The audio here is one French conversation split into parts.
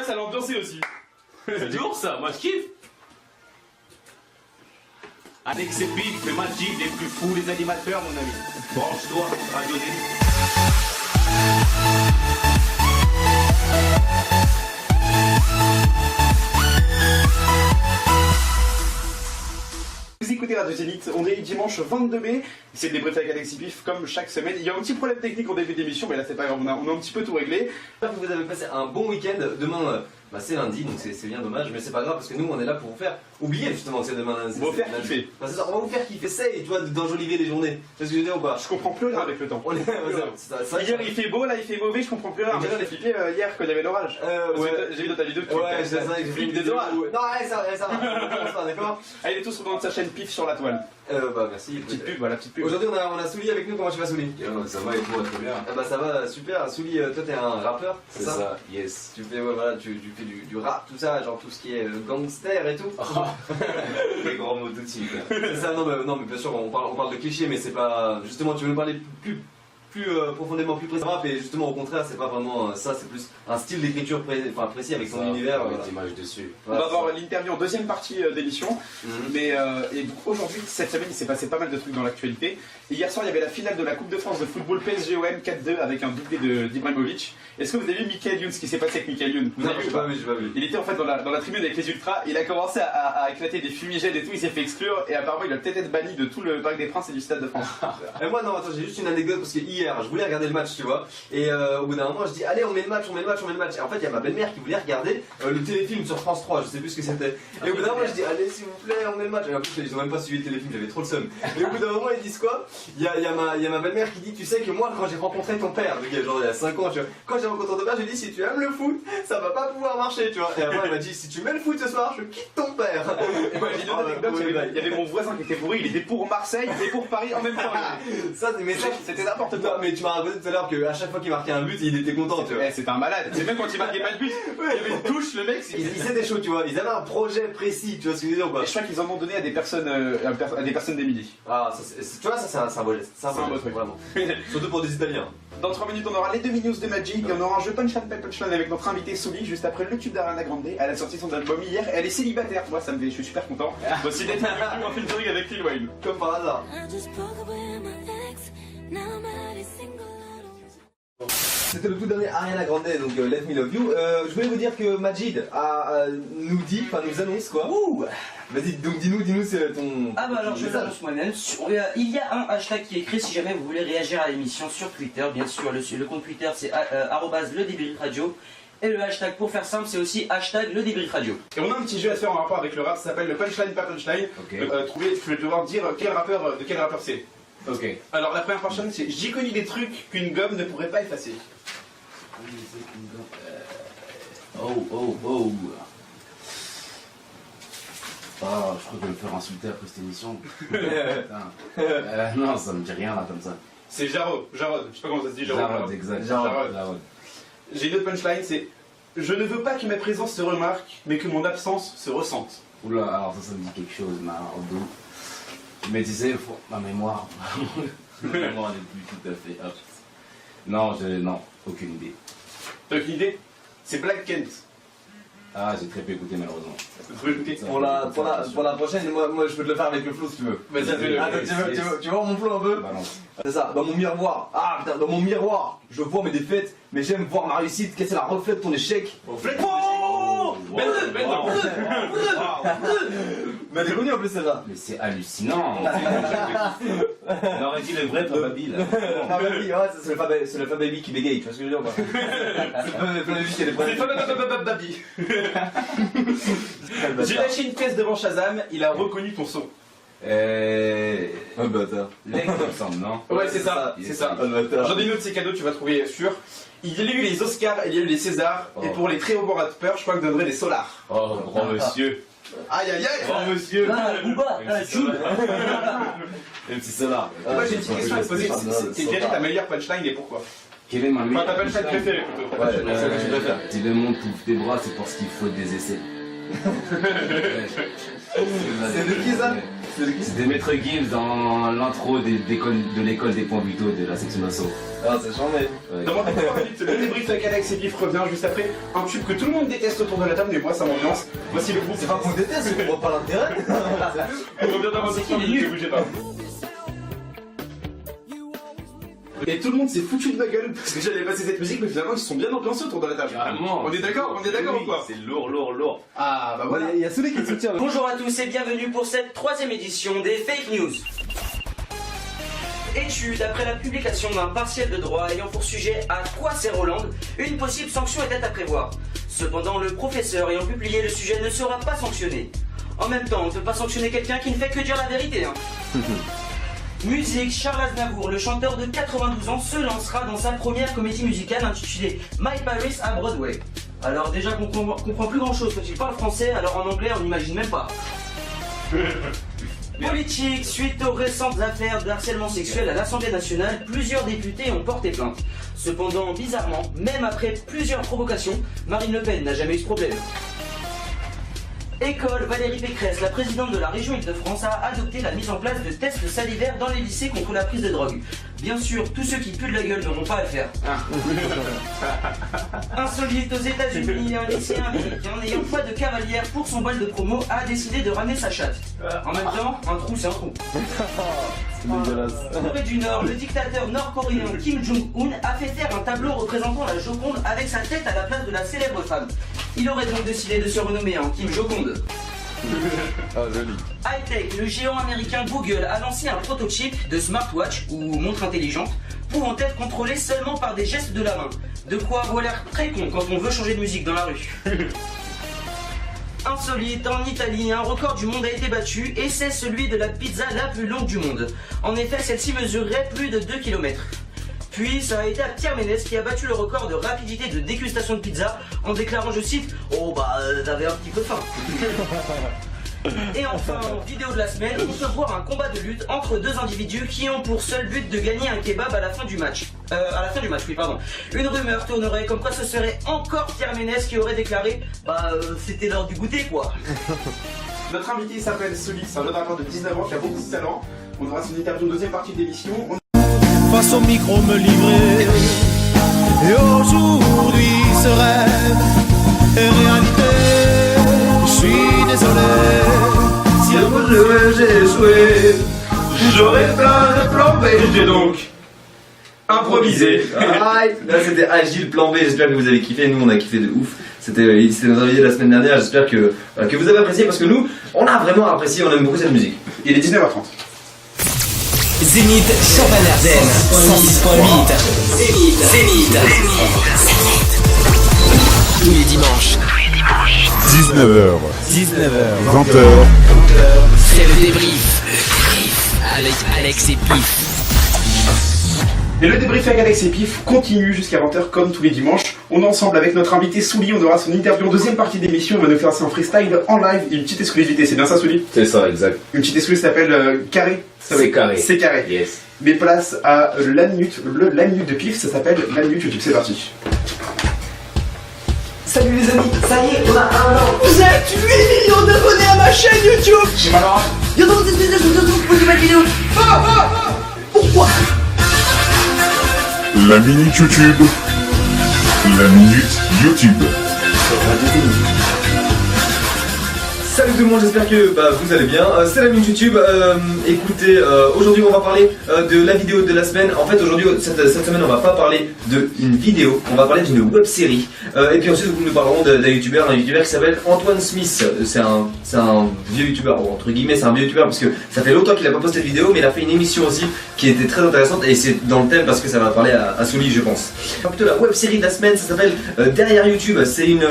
ça l'a ambiancé aussi. C'est lourd ça, moi je kiffe. Alex et Pete, le Magic, les plus fous, les animateurs, mon ami. Branche-toi, Radio Délice. Vous écoutez Radio Zénith, on est dimanche 22 mai, c'est le débrief avec Alexis Pif comme chaque semaine. Il y a un petit problème technique au début d'émission, mais là c'est pas grave, on a un petit peu tout réglé. J'espère que vous avez passé un bon week-end. Demain, c'est lundi, donc c'est bien dommage, mais c'est pas grave parce que nous on est là pour vous faire oublier justement que c'est demain lundi. On va vous faire kiffer. Bah, c'est ça, on va vous faire kiffer, essaye tu vois d'enjoliver les journées. C'est ce que je veux dire ou pas? Je comprends plus rien avec le temps. Hier il fait beau, là il fait mauvais, je comprends plus rien. J'ai flippé hier quand il y avait l'orage. Ouais. J'ai vu dans ta vidéo que tu c'est ça, j'ai flippes des vidéo. orages. Non, allez, ça va, on commence pas, d'accord? Allez tous dans sa chaîne Pif sur la toile. Bah merci. Petite pub, voilà, petite pub. Aujourd'hui on a Souli avec nous, comment tu vas Souli? Ça va et toi, très bien. Bah ça va super, Souli, toi t'es un rappeur, C'est ça, yes. Tu fais, voilà, tu fais du rap, tout ça, genre tout ce qui est gangster et tout. Les grands mots d'outils. C'est ça, non mais bien sûr on parle de clichés, mais c'est pas. Justement, tu veux nous parler plus profondément, plus précisément, et justement au contraire, c'est pas vraiment ça, c'est plus un style d'écriture précis avec son univers. Avec des images dessus. On va voir l'interview en deuxième partie d'émission. Mais et donc aujourd'hui, cette semaine, il s'est passé pas mal de trucs dans l'actualité. Et hier soir, il y avait la finale de la Coupe de France de football PSG-OM 4-2 avec un doublé d'Ibrahimovic. Est-ce que vous avez vu Michael Youn, ce qui s'est passé avec Michael Youn? Non, j'ai pas vu. Il était en fait dans la tribune avec les ultras, il a commencé à éclater des fumigènes et tout, il s'est fait exclure et apparemment il a peut-être été banni de tout le Parc des Princes et du Stade de France. Et moi non, attends, j'ai juste une anecdote parce que hier je voulais regarder le match, tu vois, et au bout d'un moment je dis allez on met le match. Et en fait il y a ma belle-mère qui voulait regarder le téléfilm sur France 3, je sais plus ce que c'était. Et au bout d'un moment je dis allez s'il vous plaît on met le match. Et en plus ils ont même pas suivi le téléfilm, j'avais trop le seum. Et au bout d'un moment ils disent quoi? Il y a ma belle-mère qui dit tu sais que moi quand j'ai rencontré ton père, genre il y a 5 ans, tu vois, quand j'ai rencontré ton père j'ai dit si tu aimes le foot ça va pas pouvoir marcher, tu vois. Et après elle m'a dit si tu mets le foot ce soir je quitte ton père. Et moi j'ai une autre anecdote, il y avait mon voisin qui était pourri, il était pour Marseille et pour Paris en même temps. Ça c'était n'importe quoi. Mais tu m'as raconté tout à l'heure qu'à chaque fois qu'il marquait un but il était content, tu vois. C'était un malade, c'est même quand il marquait pas de but, il y avait une touche, le mec. Ils étaient chauds, tu vois, ils avaient un projet précis, tu vois ce que je veux dire ou pas? Et je crois qu'ils en ont donné à des personnes des midi. Ah, tu vois, ça c'est un beau geste, c'est un beau truc, vraiment. Surtout pour des Italiens. Dans 3 minutes, on aura les 2 news de Magic et on aura un jeu Punchline avec notre invité Souli juste après le tube d'Ariana Grande. Elle a sorti son album hier et elle est célibataire. Moi, ça me fait, je suis super content. Voici d'être en featuring avec Lil Wayne. Comme par hasard. C'était le tout dernier Ariana Grande, donc Let Me Love You. Je voulais vous dire que Majid nous annonce quoi? Vas-y, donc dis-nous c'est ton. Ah bah alors je l'annonce moi-même. Il y a un hashtag qui est écrit si jamais vous voulez réagir à l'émission sur Twitter. Bien sûr, le compte Twitter c'est @le débrief radio. Et le hashtag pour faire simple c'est aussi hashtag le débrief radio. Et on a un petit jeu à faire en rapport avec le rap, ça s'appelle le Punchline pas Punchline. Okay. Tu vas devoir dire de quel rappeur c'est. Ok. Alors la première punchline c'est j'ai connu des trucs qu'une gomme ne pourrait pas effacer. Ah, je crois que je vais me faire insulter après cette émission. Non, ça me dit rien là comme ça. C'est Jarod, je sais pas comment ça se dit, Jarod. Exact. Jarod. J'ai une autre punchline, c'est je ne veux pas que ma présence se remarque, mais que mon absence se ressente. Oula, alors ça me dit quelque chose, mais tu sais, ma mémoire. Ma mémoire n'est plus tout à fait apte. Non, aucune idée. T'as aucune idée? C'est Black Kent. Ah, j'ai très peu écouté malheureusement. Faut écouter. Pour la prochaine, moi je peux te le faire avec le flow si tu veux. Vas-y, fais-le. Tu vois mon flow un peu? Balance. C'est ça, dans mon miroir. Ah putain, dans mon miroir, je vois mes défaites, mais j'aime voir ma réussite. Qu'est-ce que c'est la reflète ton échec? Reflète Mais elle est connue en plus celle-là. Mais c'est hallucinant. On aurait dit le vrai Papabi là. Ah bah oui, ouais, c'est le Fababy qui bégaye, tu vois ce que je veux dire quoi? C'est le Fababy qui a des problèmes. J'ai lâché une pièce devant Shazam, il a reconnu ton son. Un bâtard. L'ex, il me semble, non? Ouais, c'est ça. Un bâtard. J'en ai une autre, c'est cadeau, tu vas trouver sûr. Il y a eu les Oscars, il y a eu les Césars, et pour les très hauts rappeurs, je crois que je donnerais les Solars. Oh, grand monsieur. Aïe aïe aïe. Grand monsieur. Ah, Booba, Jules. Même si c'est là. Moi j'ai une petite question à te poser, quelle est ta meilleure punchline et pourquoi? Quelle est ma Enfin, meilleure ta punchline préférée plutôt. Ouais, celle que tu préfères. tu le montes, t'ouvres tes bras, c'est parce qu'il faut des essais. C'est de qui ça? C'est de Maître Gims dans l'intro de l'école des points vitaux de la section d'assaut. Ah, c'est charmé. Ouais. Dans mon vite, le débrief avec Alex et Pif revient juste après. Un tube que tout le monde déteste autour de la table, mais moi ça m'ambiance. Voici le groupe. C'est pas qu'on déteste, c'est qu'on voit pas l'intérêt. On revient dans C'est votre qui, il est ne nul. bougez pas. Et tout le monde s'est foutu de ma gueule parce que j'allais passer cette musique, mais finalement ils se sont bien ambiancés autour de la table. Carrément. On est d'accord ou quoi? C'est lourd. Ah bah voilà. Il y a celui qui soutient. Bonjour à tous et bienvenue pour cette 3e édition des Fake News. Étude, après la publication d'un partiel de droit ayant pour sujet à quoi sert Hollande, une possible sanction était à prévoir. Cependant, le professeur ayant publié le sujet ne sera pas sanctionné. En même temps, on ne peut pas sanctionner quelqu'un qui ne fait que dire la vérité. Musique, Charles Aznavour, le chanteur de 92 ans, se lancera dans sa première comédie musicale intitulée My Paris à Broadway. Alors déjà qu'on comprend plus grand chose quand il parle français, alors en anglais on n'imagine même pas. Politique, suite aux récentes affaires de harcèlement sexuel à l'Assemblée nationale, plusieurs députés ont porté plainte. Cependant, bizarrement, même après plusieurs provocations, Marine Le Pen n'a jamais eu ce problème. École, Valérie Pécresse, la présidente de la région Île-de-France, a adopté la mise en place de tests salivaires dans les lycées contre la prise de drogue. Bien sûr, tous ceux qui puent de la gueule n'auront pas à le faire. Insolite, aux États-Unis, un lycéen américain n'ayant pas de cavalière pour son bal de promo a décidé de ramener sa chatte. En même temps, un trou c'est un trou. Corée du Nord, le dictateur nord-coréen Kim Jong-un a fait faire un tableau représentant la Joconde avec sa tête à la place de la célèbre femme. Il aurait donc décidé de se renommer en Kim Joconde. Ah, joli. High-Tech, le géant américain Google a lancé un prototype de smartwatch ou montre intelligente pouvant être contrôlée seulement par des gestes de la main. De quoi avoir l'air très con quand on veut changer de musique dans la rue. Insolite, en Italie, un record du monde a été battu et c'est celui de la pizza la plus longue du monde. En effet, celle-ci mesurerait plus de 2 km. Puis ça a été à Pierre Ménès qui a battu le record de rapidité de dégustation de pizza en déclarant, je cite, oh bah t'avais un petit peu faim. Et enfin, en vidéo de la semaine, on peut voir un combat de lutte entre deux individus qui ont pour seul but de gagner un kebab à la fin du match. Une rumeur tournerait comme quoi ce serait encore Pierre Ménès qui aurait déclaré c'était l'heure du goûter quoi. Notre invité s'appelle Soli, c'est un jeune rappeur de 19 ans qui a beaucoup de talent. On aura son interview deuxième partie de l'émission. Face au micro me livrer. Et aujourd'hui ce rêve est réalité. Je suis désolé. Si un coup de jeu j'ai échoué, J'aurais plein de plans B, j'ai donc improvisé. Aïe. Là c'était Agile Plan B, j'espère que vous avez kiffé, nous on a kiffé de ouf. C'était notre invité la semaine dernière, j'espère que vous avez apprécié parce que nous, on a vraiment apprécié, on aime beaucoup cette musique. Il est 19h30. Zénith Champagne-Ardenne 106.8. Zénith. Tous les dimanches. 19h, 20h. C'est le débrief. Avec Alex et Pif. Et le débrief avec Alex et Pif continue jusqu'à 20h comme tous les dimanches. On est ensemble avec notre invité Souli, on aura son interview en deuxième partie d'émission, on va nous faire ça en freestyle, en live, et une petite exclusivité, c'est bien ça Souli? C'est ça, exact. Une petite exclusivité s'appelle Carré. C'est carré. C'est carré. Yes. Mais place à la minute de Pif, ça s'appelle la minute YouTube, c'est parti. Salut les amis, ça y est, on a 1 an. Vous êtes 8 millions d'abonnés à ma chaîne YouTube. J'ai pas l'orange. Yo, dans cette vidéo, je vous pose ma vidéo. Pourquoi? La minute YouTube. La minute YouTube. Salut tout le monde, j'espère que vous allez bien. C'est la minute YouTube. Écoutez, aujourd'hui on va parler de la vidéo de la semaine. En fait, aujourd'hui, cette semaine, on va pas parler d'une vidéo, on va parler d'une web série. Et puis ensuite, nous parlerons d'un youtubeur qui s'appelle Antoine Smith. C'est un vieux youtubeur, entre guillemets, c'est un vieux youtubeur parce que ça fait longtemps qu'il a pas posté de vidéo, mais il a fait une émission aussi qui était très intéressante et c'est dans le thème parce que ça va parler à Souli, je pense. Plutôt la web série de la semaine, ça s'appelle Derrière YouTube. C'est une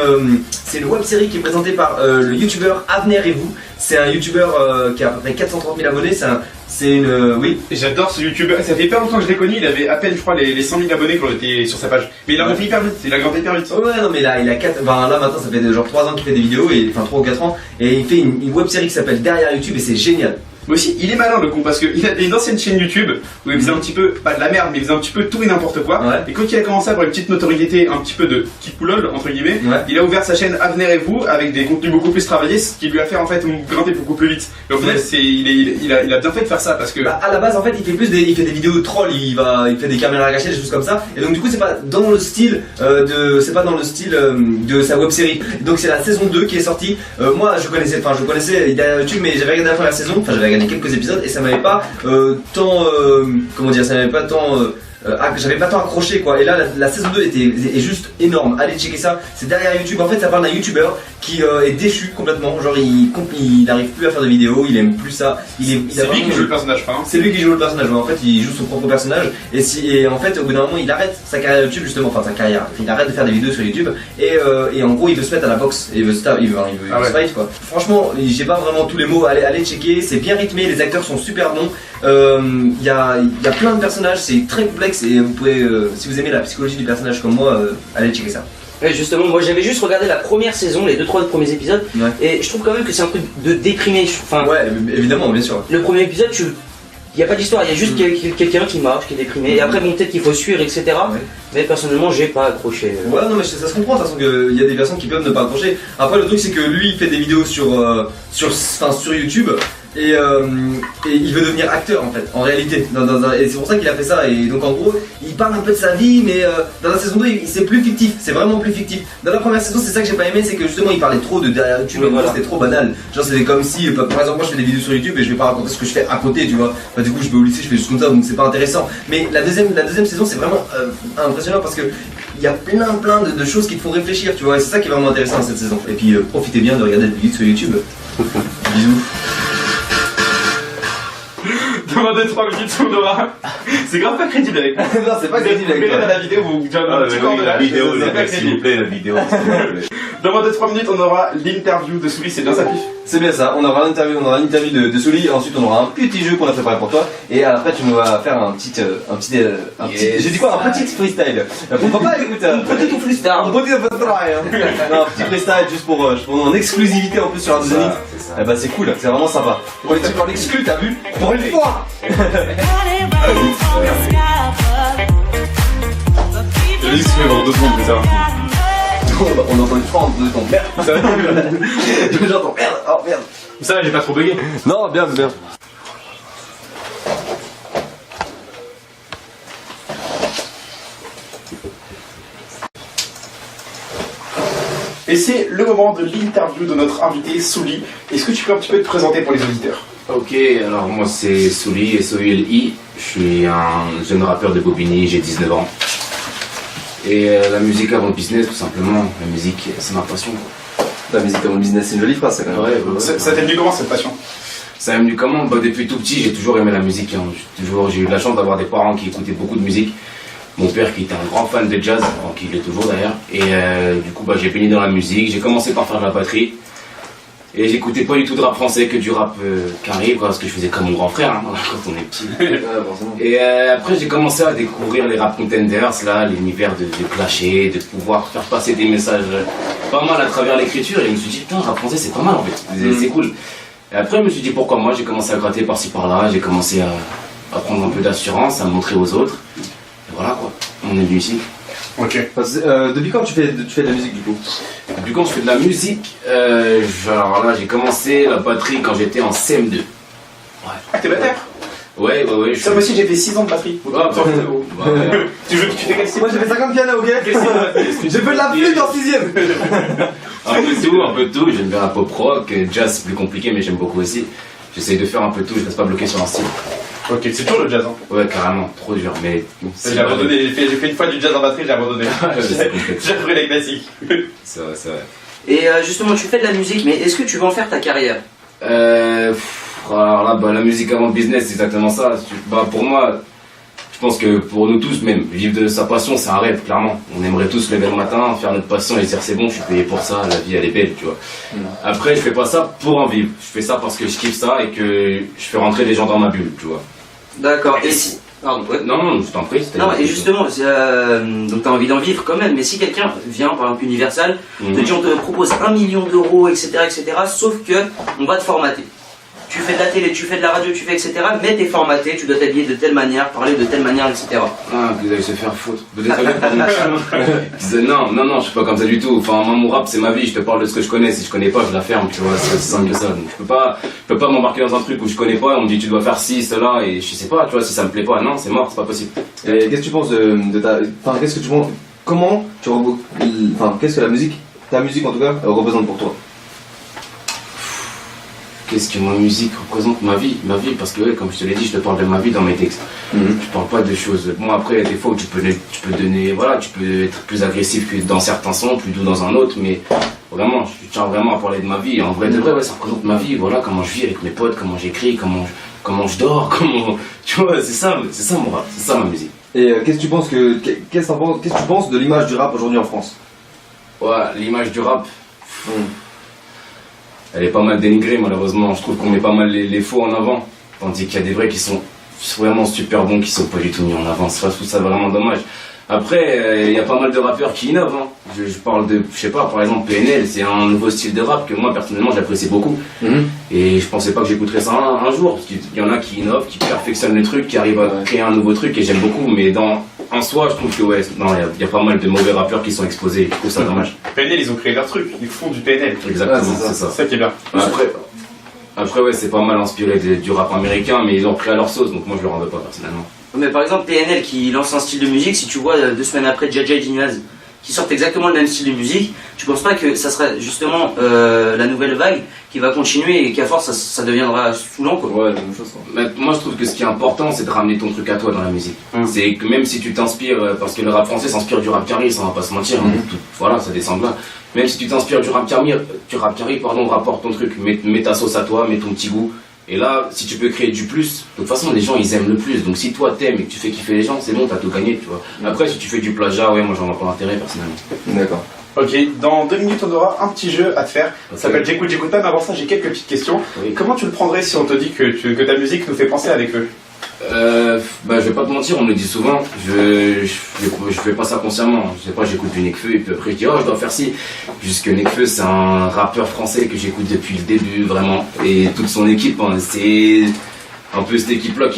web série qui est présentée par le youtubeur Avenir et vous. C'est un youtubeur qui a à peu près 430 000 abonnés. Oui. J'adore ce youtubeur, ça fait hyper longtemps que je l'ai connu, il avait à peine je crois les 100 000 abonnés quand on était sur sa page. Mais il a grimpé hyper vite, il a grimpé hyper vite. Ouais, non mais là il a 4, là maintenant ça fait genre 3 ans qu'il fait des vidéos, enfin 3 ou 4 ans, et il fait une web série qui s'appelle Derrière YouTube et c'est génial. Mais aussi, il est malin le con parce qu'il a une ancienne chaîne YouTube où il faisait un petit peu, pas de la merde, mais il faisait un petit peu tout et n'importe quoi. Ouais. Et quand il a commencé à avoir une petite notoriété, un petit peu de kipoulol entre guillemets, Ouais. il a ouvert sa chaîne Avenir et vous avec des contenus beaucoup plus travaillés, ce qui lui a fait en fait grimper beaucoup plus vite. Et au final, il a bien fait de faire ça parce que. Bah, à la base en fait il fait il fait des vidéos trolls, il fait des caméras cachées, des choses comme ça, et donc du coup c'est pas dans le style de sa web série. Donc c'est la saison 2 qui est sortie. Moi je connaissais il y a YouTube, mais j'avais regardé la première saison, enfin j'avais regardé quelques épisodes et ça m'avait pas j'avais pas tant accroché quoi. Et là la saison 2 est juste énorme. Allez checker ça, c'est derrière YouTube. En fait ça parle d'un youtubeur qui est déchu complètement. Genre il n'arrive plus à faire de vidéos, il aime plus ça. C'est lui qui joue le personnage, hein. C'est lui qui joue le personnage. En fait il joue son propre personnage. Et en fait au bout d'un moment il arrête sa carrière YouTube justement, enfin sa carrière. Il arrête de faire des vidéos sur YouTube et en gros il veut se mettre à la boxe. Et il veut se fight quoi. Franchement j'ai pas vraiment tous les mots. Allez checker, c'est bien rythmé, les acteurs sont super bons. Il y a plein de personnages, c'est très complexe et vous pouvez, si vous aimez la psychologie du personnage comme moi, allez checker ça. Ouais, justement, moi j'avais juste regardé la première saison, les 2-3 premiers épisodes, Ouais. et je trouve quand même que c'est un truc de déprimé. Enfin, Ouais, évidemment, bien sûr. le premier épisode, il n'y a pas d'histoire, il y a juste quelqu'un qui marche, qui est déprimé, et après bon peut-être qu'il faut suivre, etc. Ouais. Mais personnellement, j'ai pas accroché. Ouais, non, mais ça se comprend de toute façon qu'il y a des personnes qui peuvent ne pas accrocher. Après, le truc, c'est que lui, il fait des vidéos sur YouTube. Et il veut devenir acteur en fait, en réalité. Et c'est pour ça qu'il a fait ça. Et donc en gros, il parle un peu de sa vie, mais dans la saison 2, c'est plus fictif. C'est vraiment plus fictif. Dans la première saison, c'est ça que j'ai pas aimé, c'est que justement, il parlait trop de derrière YouTube. Oui, voilà. C'était trop banal. Genre, c'était comme si, par exemple, moi je fais des vidéos sur YouTube et je vais pas raconter ce que je fais à côté, tu vois. Bah, du coup, je vais au lycée, je fais juste comme ça, donc c'est pas intéressant. Mais la deuxième saison, c'est vraiment impressionnant parce que il y a plein de choses qui te font réfléchir, tu vois. Et c'est ça qui est vraiment intéressant cette saison. Et puis, profitez bien de regarder des vidéos sur YouTube. Bisous. Dans 2-3 minutes, on aura. C'est grave pas crédible avec moi. Non, c'est pas crédible avec Vous verrez toi. dans la vidéo, vous avez un petit corps de la l'âge, vidéo, c'est pas s'il vous crédible. plaît, la vidéo, s'il vous plaît. Dans 2-3 minutes, on aura l'interview de Souli, c'est bien ça, Pif? C'est bien ça, on aura l'interview de Souli, ensuite on aura un petit jeu qu'on a préparé pour toi, et après tu nous vas faire un petit j'ai dit quoi, un petit freestyle. Pourquoi pas, écoute, un petit freestyle, un petit freestyle juste pour en exclusivité en plus sur Radio Zénith. Eh bah c'est cool, c'est vraiment sympa. Pour l'exclu, t'as vu? Pour une fois. Je dis que c'est dans 2 secondes, mais ça va. On entend une fois en 2 secondes. Merde. J'entends merde, oh merde. Ça va, j'ai pas trop bugué. Non, bien. Et c'est le moment de l'interview de notre invité Souli. Est-ce que tu peux un petit peu te présenter pour les auditeurs? Ok, alors moi c'est Souli, S-O-U-L-I. Je suis un jeune rappeur de Bobigny, j'ai 19 ans. Et la musique avant le business, tout simplement. La musique, c'est ma passion. La musique avant le business, c'est une jolie phrase, quand même. Ouais. Ça t'est venu comment cette passion? Ça m'est venu comment? Depuis tout petit, j'ai toujours aimé la musique. Hein. J'ai eu la chance d'avoir des parents qui écoutaient beaucoup de musique. Mon père qui était un grand fan de jazz, enfin, qui l'est toujours d'ailleurs. Et du coup, j'ai baigné dans la musique. J'ai commencé par faire de la batterie. Et j'écoutais pas du tout de rap français, que du rap carré, parce que je faisais comme mon grand frère hein, quand on est petit. Et après, j'ai commencé à découvrir les rap contenders, là, l'univers de clasher, de pouvoir faire passer des messages pas mal à travers l'écriture. Et je me suis dit, putain, rap français, c'est pas mal en fait, c'est cool. Et après, je me suis dit, pourquoi moi? J'ai commencé à gratter par-ci par-là, j'ai commencé à prendre un peu d'assurance, à montrer aux autres. Et voilà quoi, on est venu ici. Ok. Depuis quand tu fais de la musique du coup? Depuis quand je fais de la musique, alors là, j'ai commencé la batterie quand j'étais en CM2. Ah, t'es batteur? Ouais. Ça, moi aussi, j'ai fait 6 ans de batterie. Ah, Tu fais quel style? Moi j'ai fait 50 piano, ok? J'ai fait de la flûte en 6ème. Un peu de tout, j'aime bien la pop rock, jazz c'est plus compliqué mais j'aime beaucoup aussi. J'essaye de faire un peu de tout, je reste pas bloqué sur un style. Ok, c'est toujours le jazz, hein. Ouais, carrément, trop dur, mais... J'ai abandonné, j'ai fait une fois du jazz en batterie, j'ai abandonné. J'ai repris les classiques. C'est vrai. Et justement, tu fais de la musique, mais est-ce que tu veux en faire ta carrière? Alors là, la musique avant le business, c'est exactement ça. Pour moi, je pense que pour nous tous même, vivre de sa passion, c'est un rêve, clairement. On aimerait tous se lever le matin, faire notre passion et dire c'est bon, je suis payé pour ça, la vie elle est belle, tu vois. Après, je fais pas ça pour en vivre. Je fais ça parce que je kiffe ça et que je fais rentrer des gens dans ma bulle, tu vois. D'accord, et si... Pardon, ouais. Non, je t'en prie. Non, et justement, donc t'as envie d'en vivre quand même, mais si quelqu'un vient, par exemple Universal, te dit on te propose 1 million d'euros, etc., sauf que on va te formater. tu fais de la télé, tu fais de la radio, tu fais etc. Mais t'es formaté, tu dois t'habiller de telle manière, parler de telle manière, etc. Ah, que vous allez se faire foutre. Désolé pour mon non, je suis pas comme ça du tout. Enfin, moi, mon rap, c'est ma vie. Je te parle de ce que je connais. Si je connais pas, je la ferme, tu vois. C'est aussi simple que ça. Donc, je peux pas m'embarquer dans un truc où je connais pas. On me dit, tu dois faire ci, cela, et je sais pas, tu vois, si ça me plaît pas. Non, c'est mort, c'est pas possible. Et qu'est-ce que tu penses de ta. Enfin, qu'est-ce que tu penses. Comment tu. Enfin, qu'est-ce que la musique, ta musique en tout cas, représente pour toi? Qu'est-ce que ma musique représente? Ma vie, parce que ouais, comme je te l'ai dit, je te parle de ma vie dans mes textes. Je parle pas de choses. Bon, après, des fois, tu peux donner, voilà, tu peux être plus agressif que dans certains sons, plus doux dans un autre, mais vraiment, je tiens vraiment à parler de ma vie. En vrai, de vrai, ouais, ça représente ma vie, voilà, comment je vis avec mes potes, comment j'écris, comment je dors, comment, tu vois, c'est ça mon rap, c'est ça ma musique. Et qu'est-ce que tu penses qu'est-ce que tu penses de l'image du rap aujourd'hui en France? Ouais, l'image du rap. Elle est pas mal dénigrée malheureusement, je trouve qu'on met pas mal les faux en avant, tandis qu'il y a des vrais qui sont vraiment super bons qui sont pas du tout mis en avant, je trouve ça vraiment dommage. Après, il y a pas mal de rappeurs qui innovent, hein. Je parle de, je sais pas, par exemple PNL, c'est un nouveau style de rap que moi personnellement j'apprécie beaucoup. Et je pensais pas que j'écouterais ça un jour, parce qu'il y en a qui innovent, qui perfectionnent le truc, qui arrivent à créer un nouveau truc et j'aime beaucoup, mais en soi, je trouve que ouais, il y a pas mal de mauvais rappeurs qui sont exposés, je trouve ça dommage. PNL, ils ont créé leur truc, ils font du PNL. Exactement, c'est c'est ça. C'est ça qui est bien. Après ouais, c'est pas mal inspiré du rap américain, mais ils ont pris à leur sauce, donc moi je le rends pas personnellement. Mais par exemple PNL qui lance un style de musique, si tu vois 2 semaines après Jaja et Jinaz qui sortent exactement le même style de musique, tu penses pas que ça sera justement la nouvelle vague qui va continuer et qu'à force ça deviendra saoulant quoi? Ouais, la même chose. Mais moi je trouve que ce qui est important c'est de ramener ton truc à toi dans la musique. C'est que même si tu t'inspires, parce que le rap français s'inspire du rap carré, ça on va pas se mentir, voilà, ça descend là. Même si tu t'inspires du rap carré, rapporte ton truc, mets ta sauce à toi, mets ton petit goût. Et là, si tu peux créer du plus, de toute façon les gens ils aiment le plus. Donc si toi t'aimes et que tu fais kiffer les gens, c'est bon, t'as tout gagné, tu vois. Après si tu fais du plagiat, ouais, moi j'en vois pas intérêt personnellement. D'accord. Ok, dans 2 minutes on aura un petit jeu à te faire. Ça s'appelle J'écoute pas, mais avant ça j'ai quelques petites questions. Oui. Comment tu le prendrais si on te dit que ta musique nous fait penser avec eux? Bah je vais pas te mentir, on me le dit souvent, je fais pas ça consciemment, je sais pas, j'écoute du Nekfeu et puis après je dis oh je dois faire ci, puisque Nekfeu c'est un rappeur français que j'écoute depuis le début vraiment, et toute son équipe, hein, c'est un peu cette équipe là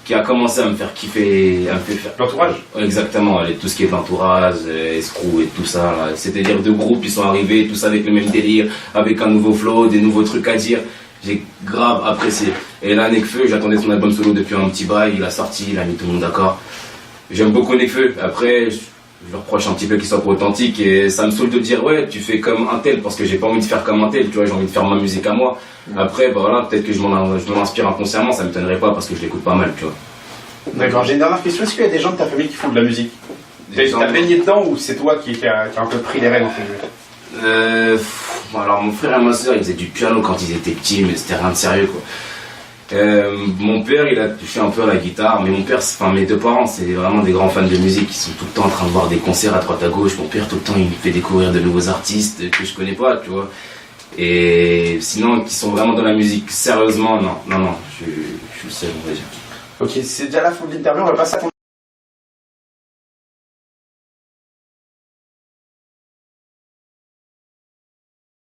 qui a commencé à me faire kiffer, à me faire... L'entourage? Exactement, tout ce qui est l'entourage, Escrew et tout ça, c'est-à-dire 2 groupes ils sont arrivés, tous avec le même délire, avec un nouveau flow, des nouveaux trucs à dire. J'ai grave apprécié. Et là, Nekfeu, j'attendais son album solo depuis un petit bail, il a sorti, il a mis tout le monde d'accord. J'aime beaucoup Nekfeu. Après, je lui reproche un petit peu qu'il soit pas authentique et ça me saoule de dire ouais, tu fais comme un tel parce que j'ai pas envie de faire comme un tel, tu vois, j'ai envie de faire ma musique à moi. Après, bah voilà, peut-être que je m'en inspire inconsciemment, ça me m'étonnerait pas parce que je l'écoute pas mal, tu vois. D'accord, j'ai une dernière question. Est-ce qu'il y a des gens de ta famille qui font de la musique? T'as baigné dedans ou c'est toi qui a un peu pris les rênes entre guillemets? Alors mon frère et ma soeur ils faisaient du piano quand ils étaient petits mais c'était rien de sérieux quoi. Mon père il a touché un peu à la guitare mais mes 2 parents c'est vraiment des grands fans de musique, ils sont tout le temps en train de voir des concerts à droite à gauche. Mon père tout le temps il me fait découvrir de nouveaux artistes que je connais pas tu vois. Et sinon qui sont vraiment dans la musique sérieusement non, je suis le seul on va dire. Ok, c'est déjà la fin de l'interview, on va passer à ton